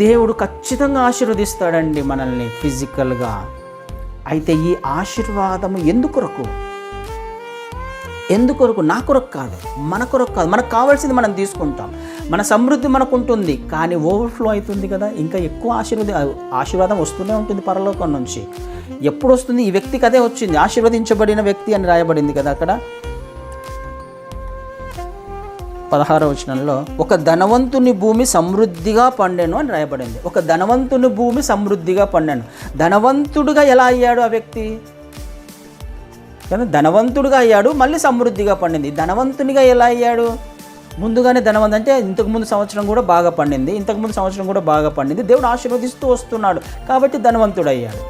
దేవుడు ఖచ్చితంగా ఆశీర్వదిస్తాడండి మనల్ని ఫిజికల్గా. అయితే ఈ ఆశీర్వాదము ఎందుకొరకు? నా కొరకు కాదు, మన కొరకు కాదు. మనకు కావాల్సింది మనం తీసుకుంటాం, మన సమృద్ధి మనకు ఉంటుంది, కానీ ఓవర్ఫ్లో అవుతుంది కదా, ఇంకా ఎక్కువ ఆశీర్వాదం వస్తూనే ఉంటుంది పరలోకం నుంచి. ఎప్పుడు వస్తుంది? ఈ వ్యక్తికి అదే వచ్చింది, ఆశీర్వదించబడిన వ్యక్తి అని రాయబడింది కదా అక్కడ 16వ వచనంలో. ఒక ధనవంతుని భూమి సమృద్ధిగా పండెను అని రాయబడింది. ఒక ధనవంతుని భూమి సమృద్ధిగా పండాను. ధనవంతుడుగా ఎలా అయ్యాడు ఆ వ్యక్తి? ధనవంతుడుగా అయ్యాడు, మళ్ళీ సమృద్ధిగా పండింది. ధనవంతునిగా ఎలా అయ్యాడు? ముందుగానే ధనవంతు అంటే ఇంతకుముందు సంవత్సరం కూడా బాగా పండింది, దేవుడు ఆశీర్వదిస్తూ వస్తున్నాడు కాబట్టి ధనవంతుడు అయ్యాడు.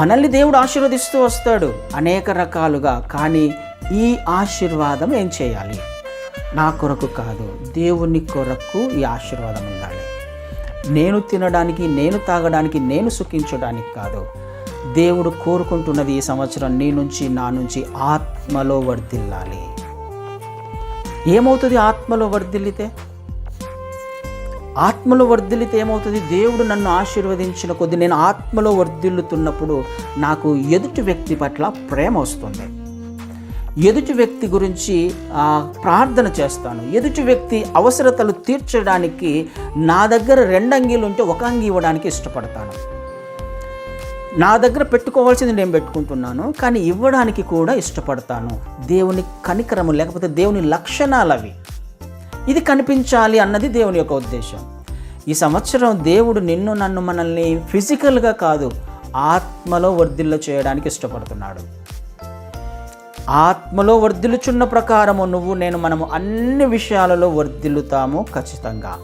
మనల్ని దేవుడు ఆశీర్వదిస్తూ వస్తాడు అనేక రకాలుగా. కానీ ఈ ఆశీర్వాదం ఏం చేయాలి? నా కొరకు కాదు, దేవుని కొరకు ఈ ఆశీర్వాదం ఉండాలి. నేను తినడానికి, నేను తాగడానికి, నేను సుఖించడానికి కాదు. దేవుడు కోరుకుంటున్నది ఈ సంవత్సరం నీ నుంచి, నా నుంచి ఆత్మలో వర్ధిల్లాలి. ఏమవుతుంది ఆత్మలో వర్ధిల్లితే? ఏమవుతుంది? దేవుడు నన్ను ఆశీర్వదించిన కొద్దీ నేను ఆత్మలో వర్ధిల్లుతున్నప్పుడు నాకు ఎదుటి వ్యక్తి పట్ల ప్రేమ వస్తుంది. ఎదుటి వ్యక్తి గురించి ప్రార్థన చేస్తాను. ఎదుటి వ్యక్తి అవసరతలు తీర్చడానికి నా దగ్గర 2 అంగీలు ఉంటే 1 అంగీ ఇవ్వడానికి ఇష్టపడతాను. నా దగ్గర పెట్టుకోవాల్సింది నేను పెట్టుకుంటున్నాను, కానీ ఇవ్వడానికి కూడా ఇష్టపడతాను. దేవుని కనికరము లేకపోతే దేవుని లక్షణాలు అవి. ఇది కనిపించాలి అన్నది దేవుని యొక్క ఉద్దేశం. ఈ సంవత్సరం దేవుడు నిన్ను, నన్ను, మనల్ని ఫిజికల్గా కాదు, ఆత్మలో వర్ధిల్ల చేయడానికి ఇష్టపడుతున్నాడు. ఆత్మలో వర్ధిల్లుచున్న ప్రకారము నువ్వు, నేను, మనము అన్ని విషయాలలో వర్ధిల్లుతాము ఖచ్చితంగా.